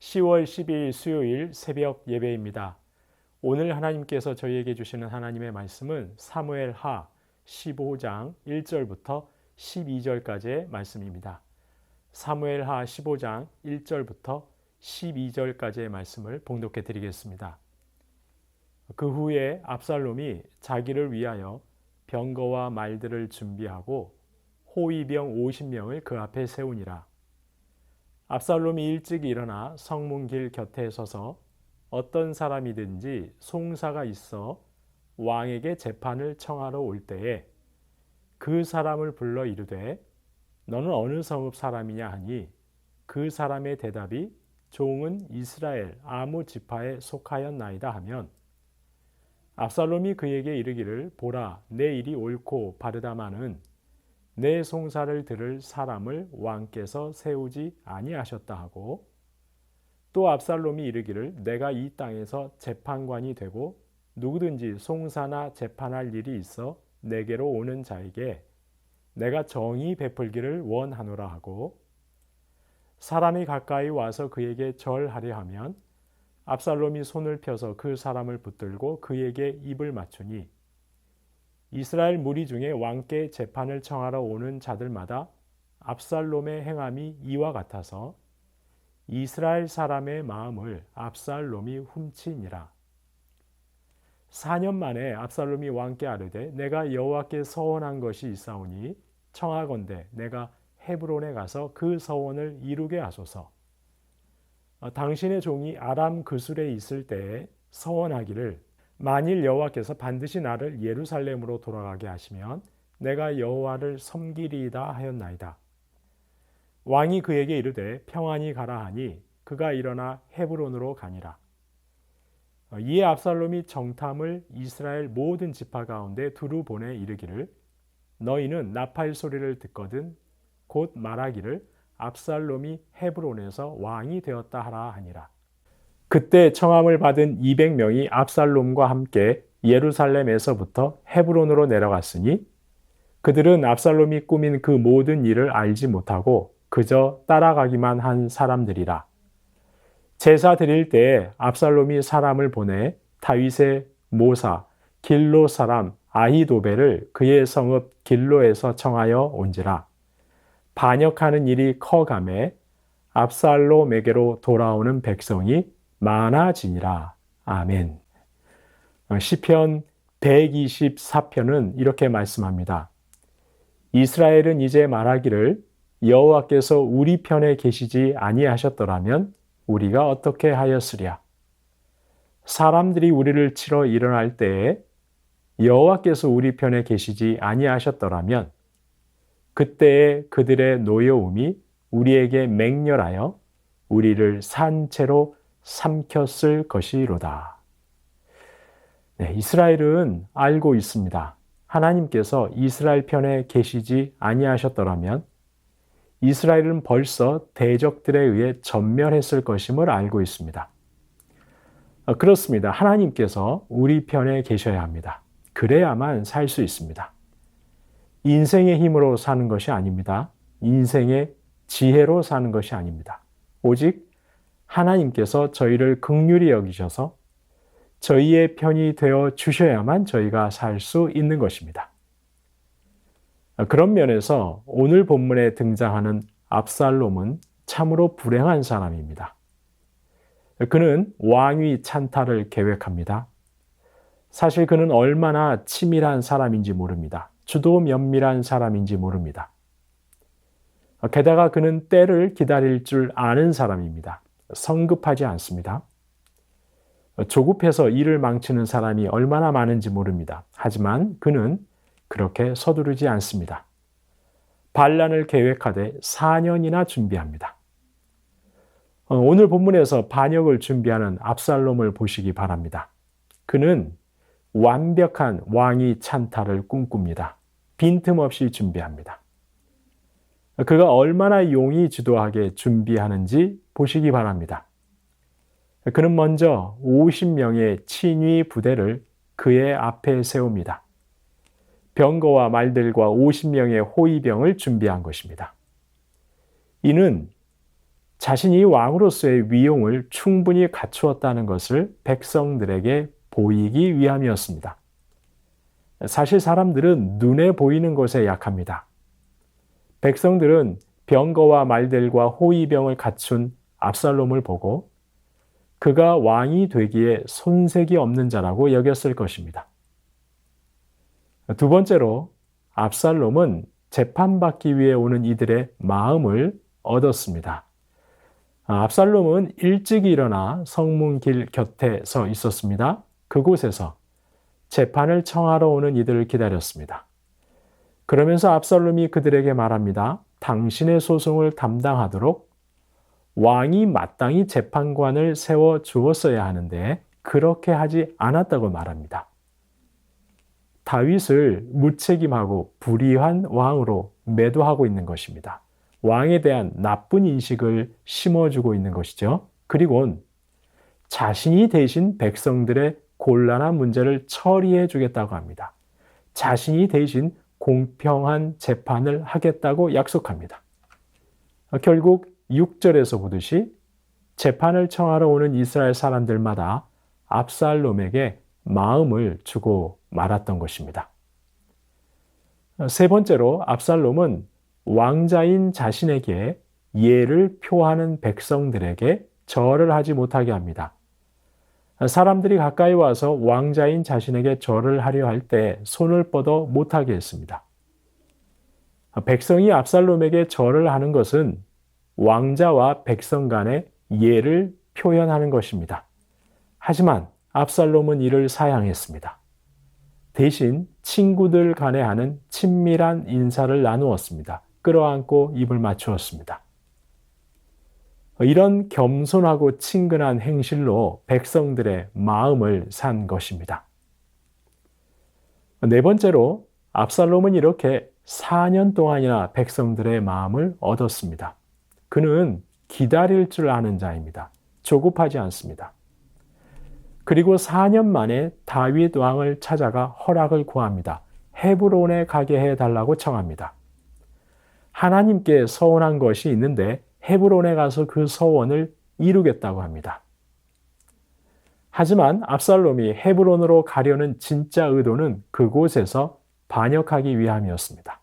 10월 12일 수요일 새벽 예배입니다. 오늘 하나님께서 저희에게 주시는 하나님의 말씀은 사무엘하 15장 1절부터 12절까지의 말씀입니다. 사무엘하 15장 1절부터 12절까지의 말씀을 봉독해 드리겠습니다. 그 후에 압살롬이 자기를 위하여 병거와 말들을 준비하고 호위병 50명을 그 앞에 세우니라. 압살롬이 일찍 일어나 성문길 곁에 서서 어떤 사람이든지 송사가 있어 왕에게 재판을 청하러 올 때에 그 사람을 불러 이르되 너는 어느 성읍 사람이냐 하니 그 사람의 대답이 종은 이스라엘 아무 지파에 속하였나이다 하면 압살롬이 그에게 이르기를 보라 내 일이 옳고 바르다마는 내 송사를 들을 사람을 왕께서 세우지 아니하셨다 하고 또 압살롬이 이르기를 내가 이 땅에서 재판관이 되고 누구든지 송사나 재판할 일이 있어 내게로 오는 자에게 내가 정의 베풀기를 원하노라 하고 사람이 가까이 와서 그에게 절하려 하면 압살롬이 손을 펴서 그 사람을 붙들고 그에게 입을 맞추니 이스라엘 무리 중에 왕께 재판을 청하러 오는 자들마다 압살롬의 행함이 이와 같아서 이스라엘 사람의 마음을 압살롬이 훔치니라. 4년 만에 압살롬이 왕께 아뢰되 내가 여호와께 서원한 것이 있사오니 청하건대 내가 헤브론에 가서 그 서원을 이루게 하소서. 당신의 종이 아람 그술에 있을 때에 서원하기를 만일 여호와께서 반드시 나를 예루살렘으로 돌아가게 하시면 내가 여호와를 섬기리이다 하였나이다. 왕이 그에게 이르되 평안히 가라 하니 그가 일어나 헤브론으로 가니라. 이에 압살롬이 정탐을 이스라엘 모든 지파 가운데 두루 보내 이르기를 너희는 나팔 소리를 듣거든 곧 말하기를 압살롬이 헤브론에서 왕이 되었다 하라 하니라. 그때 청함을 받은 200명이 압살롬과 함께 예루살렘에서부터 헤브론으로 내려갔으니 그들은 압살롬이 꾸민 그 모든 일을 알지 못하고 그저 따라가기만 한 사람들이라. 제사 드릴 때에 압살롬이 사람을 보내 다윗의 모사 길로 사람 아히도벨을 그의 성읍 길로에서 청하여 온지라. 반역하는 일이 커가매 압살롬에게로 돌아오는 백성이 많아지니라. 아멘. 시편 124편은 이렇게 말씀합니다. 이스라엘은 이제 말하기를 여호와께서 우리 편에 계시지 아니하셨더라면 우리가 어떻게 하였으랴. 사람들이 우리를 치러 일어날 때에 여호와께서 우리 편에 계시지 아니하셨더라면 그때에 그들의 노여움이 우리에게 맹렬하여 우리를 산채로 삼켰을 것이로다. 네, 이스라엘은 알고 있습니다. 하나님께서 이스라엘 편에 계시지 아니하셨더라면 이스라엘은 벌써 대적들에 의해 전멸했을 것임을 알고 있습니다. 그렇습니다. 하나님께서 우리 편에 계셔야 합니다. 그래야만 살 수 있습니다. 인생의 힘으로 사는 것이 아닙니다. 인생의 지혜로 사는 것이 아닙니다. 오직 하나님께서 저희를 긍휼히 여기셔서 저희의 편이 되어 주셔야만 저희가 살 수 있는 것입니다. 그런 면에서 오늘 본문에 등장하는 압살롬은 참으로 불행한 사람입니다. 그는 왕위 찬탈을 계획합니다. 사실 그는 얼마나 치밀한 사람인지 모릅니다. 주도 면밀한 사람인지 모릅니다. 게다가 그는 때를 기다릴 줄 아는 사람입니다. 성급하지 않습니다. 조급해서 일을 망치는 사람이 얼마나 많은지 모릅니다. 하지만 그는 그렇게 서두르지 않습니다. 반란을 계획하되 4년이나 준비합니다. 오늘 본문에서 반역을 준비하는 압살롬을 보시기 바랍니다. 그는 완벽한 왕위 찬탈을 꿈꿉니다. 빈틈없이 준비합니다. 그가 얼마나 용의주도하게 준비하는지 보시기 바랍니다. 그는 먼저 50명의 친위 부대를 그의 앞에 세웁니다. 병거와 말들과 50명의 호위병을 준비한 것입니다. 이는 자신이 왕으로서의 위용을 충분히 갖추었다는 것을 백성들에게 보이기 위함이었습니다. 사실 사람들은 눈에 보이는 것에 약합니다. 백성들은 병거와 말들과 호위병을 갖춘 압살롬을 보고 그가 왕이 되기에 손색이 없는 자라고 여겼을 것입니다. 두 번째로 압살롬은 재판받기 위해 오는 이들의 마음을 얻었습니다. 압살롬은 일찍 일어나 성문길 곁에 서 있었습니다. 그곳에서 재판을 청하러 오는 이들을 기다렸습니다. 그러면서 압살롬이 그들에게 말합니다. 당신의 소송을 담당하도록 왕이 마땅히 재판관을 세워 주었어야 하는데 그렇게 하지 않았다고 말합니다. 다윗을 무책임하고 불의한 왕으로 매도하고 있는 것입니다. 왕에 대한 나쁜 인식을 심어주고 있는 것이죠. 그리고는 자신이 대신 백성들의 곤란한 문제를 처리해 주겠다고 합니다. 자신이 대신 공평한 재판을 하겠다고 약속합니다. 결국 6절에서 보듯이 재판을 청하러 오는 이스라엘 사람들마다 압살롬에게 마음을 주고 말았던 것입니다. 세 번째로 압살롬은 왕자인 자신에게 예를 표하는 백성들에게 절을 하지 못하게 합니다. 사람들이 가까이 와서 왕자인 자신에게 절을 하려 할 때 손을 뻗어 못하게 했습니다. 백성이 압살롬에게 절을 하는 것은 왕자와 백성 간의 예를 표현하는 것입니다. 하지만 압살롬은 이를 사양했습니다. 대신 친구들 간에 하는 친밀한 인사를 나누었습니다. 끌어안고 입을 맞추었습니다. 이런 겸손하고 친근한 행실로 백성들의 마음을 산 것입니다. 네 번째로 압살롬은 이렇게 4년 동안이나 백성들의 마음을 얻었습니다. 그는 기다릴 줄 아는 자입니다. 조급하지 않습니다. 그리고 4년 만에 다윗 왕을 찾아가 허락을 구합니다. 헤브론에 가게 해달라고 청합니다. 하나님께 서원한 것이 있는데 헤브론에 가서 그 서원을 이루겠다고 합니다. 하지만 압살롬이 헤브론으로 가려는 진짜 의도는 그곳에서 반역하기 위함이었습니다.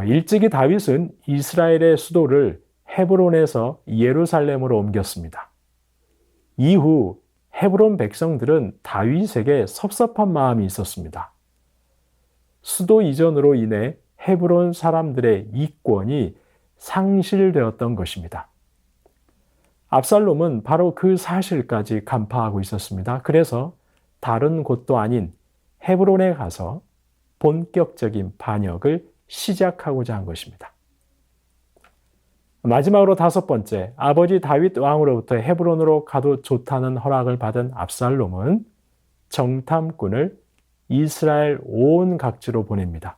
일찍이 다윗은 이스라엘의 수도를 헤브론에서 예루살렘으로 옮겼습니다. 이후 헤브론 백성들은 다윗에게 섭섭한 마음이 있었습니다. 수도 이전으로 인해 헤브론 사람들의 이권이 상실되었던 것입니다. 압살롬은 바로 그 사실까지 간파하고 있었습니다. 그래서 다른 곳도 아닌 헤브론에 가서 본격적인 반역을 시작하고자 한 것입니다. 마지막으로 다섯 번째, 아버지 다윗 왕으로부터 헤브론으로 가도 좋다는 허락을 받은 압살롬은 정탐꾼을 이스라엘 온 각지로 보냅니다.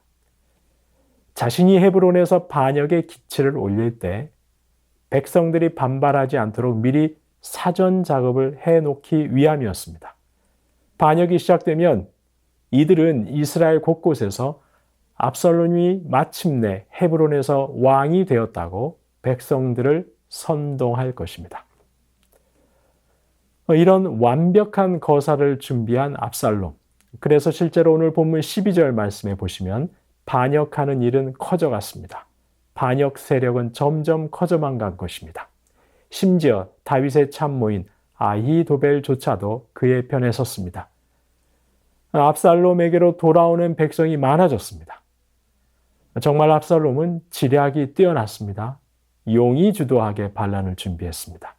자신이 헤브론에서 반역의 기치를 올릴 때 백성들이 반발하지 않도록 미리 사전 작업을 해놓기 위함이었습니다. 반역이 시작되면 이들은 이스라엘 곳곳에서 압살롬이 마침내 헤브론에서 왕이 되었다고 백성들을 선동할 것입니다. 이런 완벽한 거사를 준비한 압살롬. 그래서 실제로 오늘 본문 12절 말씀에 보시면 반역하는 일은 커져갔습니다. 반역 세력은 점점 커져만 간 것입니다. 심지어 다윗의 참모인 아히도벨조차도 그의 편에 섰습니다. 압살롬에게로 돌아오는 백성이 많아졌습니다. 정말 압살롬은 지략이 뛰어났습니다. 용이 주도하게 반란을 준비했습니다.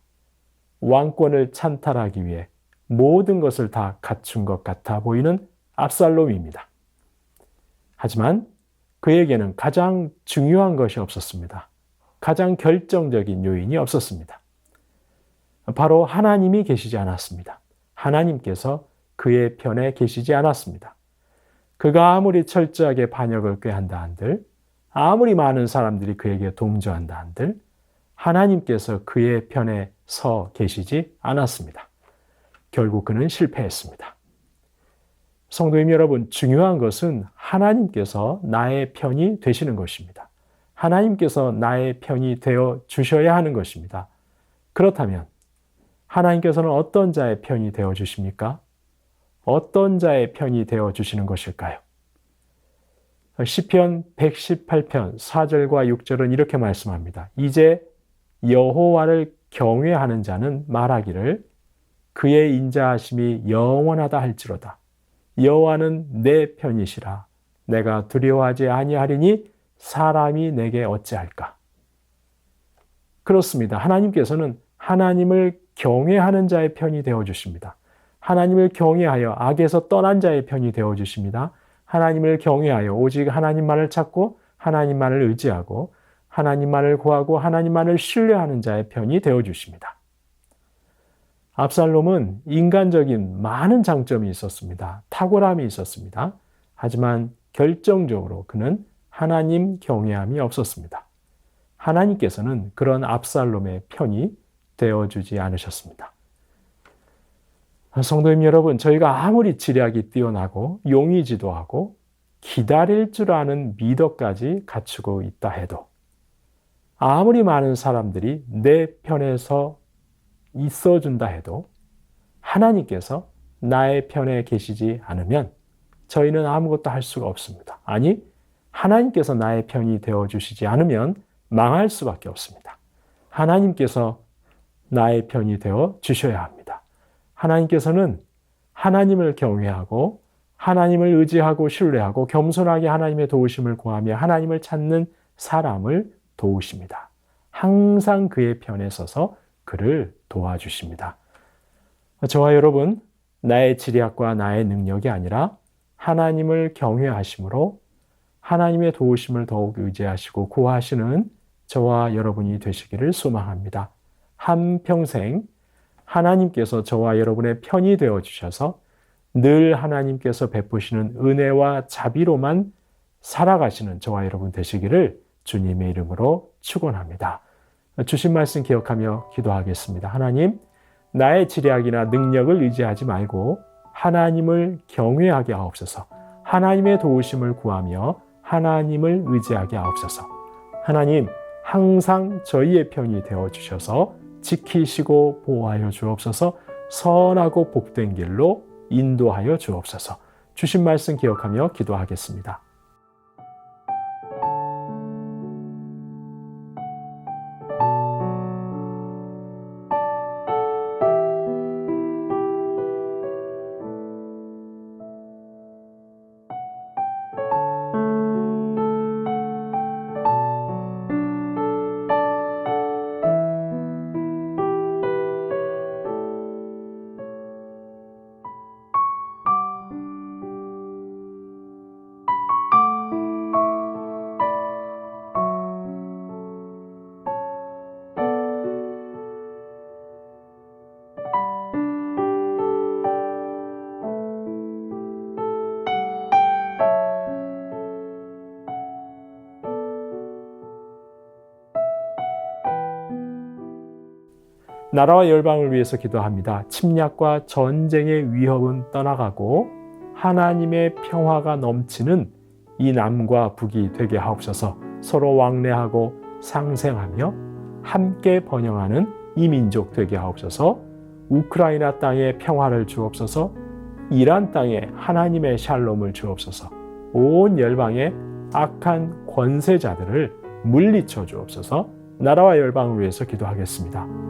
왕권을 찬탈하기 위해 모든 것을 다 갖춘 것 같아 보이는 압살롬입니다. 하지만 그에게는 가장 중요한 것이 없었습니다. 가장 결정적인 요인이 없었습니다. 바로 하나님이 계시지 않았습니다. 하나님께서 그의 편에 계시지 않았습니다. 그가 아무리 철저하게 반역을 꾀한다 한들, 아무리 많은 사람들이 그에게 동조한다 한들, 하나님께서 그의 편에 서 계시지 않았습니다. 결국 그는 실패했습니다. 성도님 여러분, 중요한 것은 하나님께서 나의 편이 되시는 것입니다. 하나님께서 나의 편이 되어 주셔야 하는 것입니다. 그렇다면 하나님께서는 어떤 자의 편이 되어 주십니까? 어떤 자의 편이 되어 주시는 것일까요? 시편 118편 4절과 6절은 이렇게 말씀합니다. 이제 여호와를 경외하는 자는 말하기를 그의 인자하심이 영원하다 할지로다. 여호와는 내 편이시라. 내가 두려워하지 아니하리니 사람이 내게 어찌할까? 그렇습니다. 하나님께서는 하나님을 경외하는 자의 편이 되어 주십니다. 하나님을 경외하여 악에서 떠난 자의 편이 되어 주십니다. 하나님을 경외하여 오직 하나님만을 찾고 하나님만을 의지하고 하나님만을 구하고 하나님만을 신뢰하는 자의 편이 되어 주십니다. 압살롬은 인간적인 많은 장점이 있었습니다. 탁월함이 있었습니다. 하지만 결정적으로 그는 하나님 경외함이 없었습니다. 하나님께서는 그런 압살롬의 편이 되어주지 않으셨습니다. 성도님 여러분, 저희가 아무리 지략이 뛰어나고 용의지도하고 기다릴 줄 아는 미덕까지 갖추고 있다 해도 아무리 많은 사람들이 내 편에서 있어준다 해도 하나님께서 나의 편에 계시지 않으면 저희는 아무것도 할 수가 없습니다. 아니, 하나님께서 나의 편이 되어주시지 않으면 망할 수밖에 없습니다. 하나님께서 나의 편이 되어 주셔야 합니다. 하나님께서는 하나님을 경외하고 하나님을 의지하고 신뢰하고 겸손하게 하나님의 도우심을 구하며 하나님을 찾는 사람을 도우십니다. 항상 그의 편에 서서 그를 도와주십니다. 저와 여러분, 나의 지략과 나의 능력이 아니라 하나님을 경외하심으로 하나님의 도우심을 더욱 의지하시고 구하시는 저와 여러분이 되시기를 소망합니다. 한평생 하나님께서 저와 여러분의 편이 되어 주셔서 늘 하나님께서 베푸시는 은혜와 자비로만 살아가시는 저와 여러분 되시기를 주님의 이름으로 축원합니다. 주신 말씀 기억하며 기도하겠습니다. 하나님, 나의 지략이나 능력을 의지하지 말고 하나님을 경외하게 하옵소서. 하나님의 도우심을 구하며 하나님을 의지하게 하옵소서. 하나님, 항상 저희의 편이 되어 주셔서 지키시고 보호하여 주옵소서. 선하고 복된 길로 인도하여 주옵소서. 주신 말씀 기억하며 기도하겠습니다. 나라와 열방을 위해서 기도합니다. 침략과 전쟁의 위협은 떠나가고 하나님의 평화가 넘치는 이 남과 북이 되게 하옵소서. 서로 왕래하고 상생하며 함께 번영하는 이 민족 되게 하옵소서. 우크라이나 땅에 평화를 주옵소서. 이란 땅에 하나님의 샬롬을 주옵소서. 온 열방의 악한 권세자들을 물리쳐 주옵소서. 나라와 열방을 위해서 기도하겠습니다.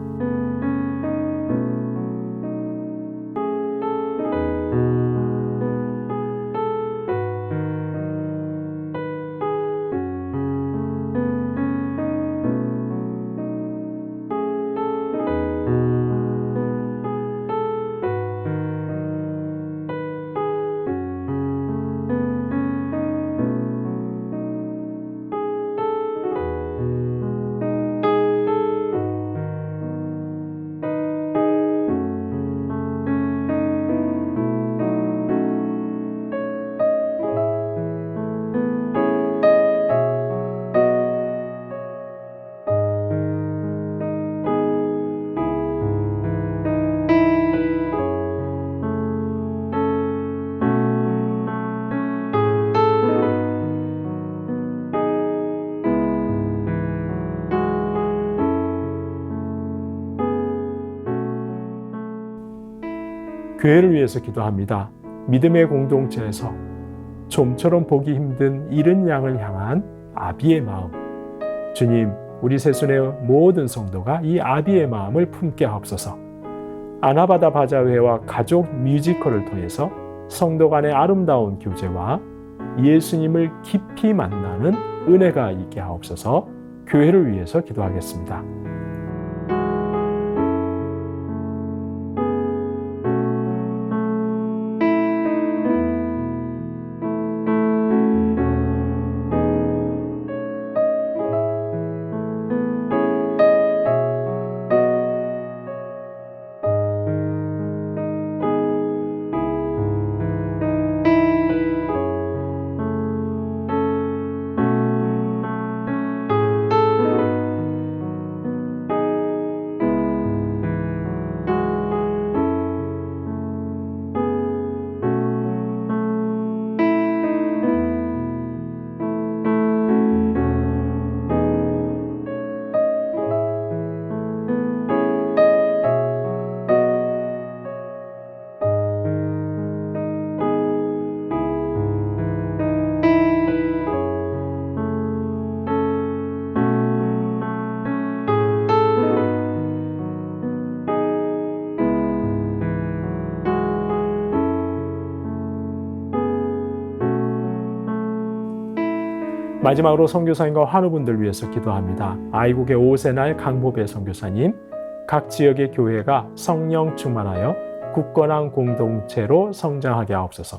교회를 위해서 기도합니다. 믿음의 공동체에서 좀처럼 보기 힘든 잃은 양을 향한 아비의 마음. 주님, 우리 새순의 모든 성도가 이 아비의 마음을 품게 하옵소서. 아나바다 바자회와 가족 뮤지컬을 통해서 성도 간의 아름다운 교제와 예수님을 깊이 만나는 은혜가 있게 하옵소서. 교회를 위해서 기도하겠습니다. 마지막으로 선교사님과 환우분들 위해서 기도합니다. 아이국의 오세날 강보배 선교사님, 각 지역의 교회가 성령 충만하여 굳건한 공동체로 성장하게 하옵소서.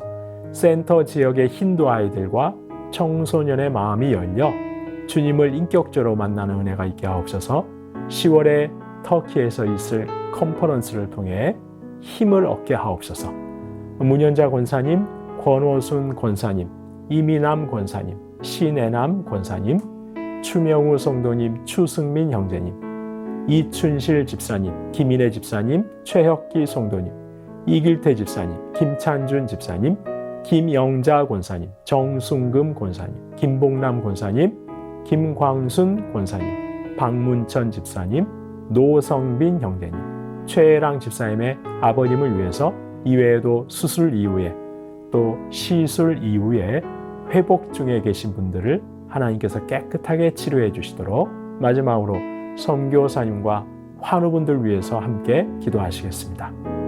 센터 지역의 힌두 아이들과 청소년의 마음이 열려 주님을 인격적으로 만나는 은혜가 있게 하옵소서. 10월에 터키에서 있을 컨퍼런스를 통해 힘을 얻게 하옵소서. 문현자 권사님, 권호순 권사님, 이미남 권사님, 신애남 권사님, 추명우 성도님, 추승민 형제님, 이춘실 집사님, 김인혜 집사님, 최혁기 성도님, 이길태 집사님, 김찬준 집사님, 김영자 권사님, 정순금 권사님, 김봉남 권사님, 김광순 권사님, 박문천 집사님, 노성빈 형제님, 최애랑 집사님의 아버님을 위해서 이외에도 수술 이후에 또 시술 이후에 회복 중에 계신 분들을 하나님께서 깨끗하게 치료해 주시도록 마지막으로 선교사님과 환우분들 위해서 함께 기도하시겠습니다.